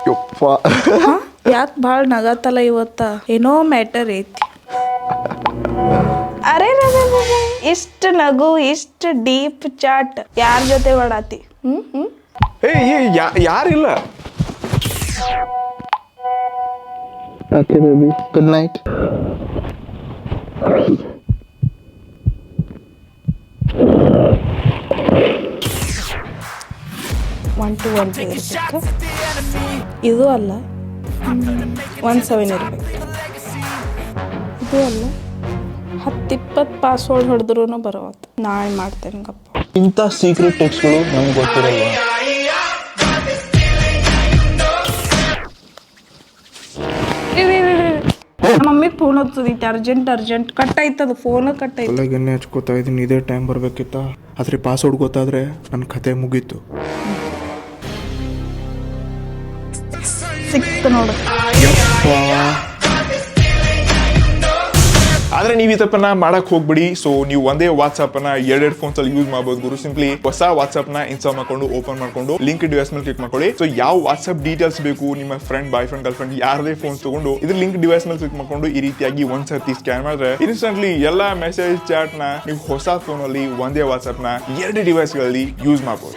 ಯಪ್ಪ ಯಾಕೆ ಭಾಳ ನಗತ್ತಲ್ಲ ಇವತ್ತ ಏನೋ ಮ್ಯಾಟರ್ ಐತಿ. ಅರೆ ಇಷ್ಟು ನಗು ಇಷ್ಟು ಡೀಪ್ ಚಾಟ್ ಯಾರ ಜೊತೆ ಮಾಡಾತಿ? ಯಾರಿಲ್ಲ. Okay baby, good night. One to one ಇರಬೇಕು. ಇದು ಅಲ್ಲ 17 ಇರಬೇಕು. ಇದು ಅಲ್ಲ 10-20 ಪಾಸ್ವರ್ಡ್ ಹೊಡೆದ್ರೂ ಬರೋವತ್ತು. ನಾಳೆ ಮಾಡ್ತೇನೆ ಗಪ್ಪ. ಇಂಥ ಸೀಕ್ರೆಟ್ ಟೆಕ್ಸ್ಟ್ಗಳು ನಮ್ಗೆ ಗೊತ್ತಿರಲ್ವ? ಮಮ್ಮಿಗೆ ಫೋನ್ ಹಚ್ಚದಿತ್ತು, ಅರ್ಜೆಂಟ್ ಕಟ್ಟಾಯ್ತದು, ಫೋನು ಕಟ್ಟಾಯ್ತು. ಅಲ್ಲಾಗ ಎಣ್ಣೆ ಹಚ್ಕೋತಾ ಇದ್ದೀನಿ, ಇದೇ ಟೈಮ್ ಬರಬೇಕಿತ್ತ. ಆದರೆ ಪಾಸ್ವರ್ಡ್ ಗೊತ್ತಾದರೆ ನನ್ನ ಕತೆ ಮುಗೀತು. ಸಿಕ್ತು ನೋಡು. ಆದ್ರೆ ನೀವು ಈ ತಪ್ಪನ್ನ ಮಾಡಕ್ ಹೋಗ್ಬಿಡಿ. ಸೊ ನೀವು ಒಂದೇ ವಾಟ್ಸ್ಆಪ್ ನ ಎರಡೆರಡು ಫೋನ್ಸ್ ಅಲ್ಲಿ ಯೂಸ್ ಮಾಡಬಹುದು ಗುರು. ಸಿಂಪ್ಲಿ ಹೊಸ ವಾಟ್ಸ್ಆಪ್ ನ ಇನ್ಸ್ಟಾಲ್ ಮಾಡ್ಕೊಂಡು ಓಪನ್ ಮಾಡ್ಕೊಂಡು ಲಿಂಕ್ ಡಿವೈಸ್ ಮೇಲೆ ಕ್ಲಿಕ್ ಮಾಡ್ಕೊಳ್ಳಿ. ಸೊ ಯಾವ ವಾಟ್ಸ್ಆಪ್ ಡೀಟೇಲ್ಸ್ ಬೇಕು ನಿಮ್ಮ friend, boy friend, girl friend ಯಾರದೇ ಫೋನ್ಸ್ ತಗೊಂಡು ಇದ್ರ ಲಿಂಕ್ ಡಿವೈಸ್ ಮೇಲೆ ಕ್ಲಿಕ್ ಮಾಡ್ಕೊಂಡು ಈ ರೀತಿಯಾಗಿ ಒಂದ್ಸರ್ತಿ ಸ್ಕ್ಯಾನ್ ಮಾಡಿದ್ರೆ ಇನ್ಸ್ಟೆಂಟ್ಲಿ ಎಲ್ಲಾ ಮೆಸೇಜ್ ಚಾಟ್ ನ ನೀವು ಹೊಸ ಫೋನ್ ಅಲ್ಲಿ ಒಂದೇ ವಾಟ್ಸ್ಆಪ್ ನ 2 ಡಿವೈಸ್ ಗಳಲ್ಲಿ ಯೂಸ್ ಮಾಡಬಹುದು.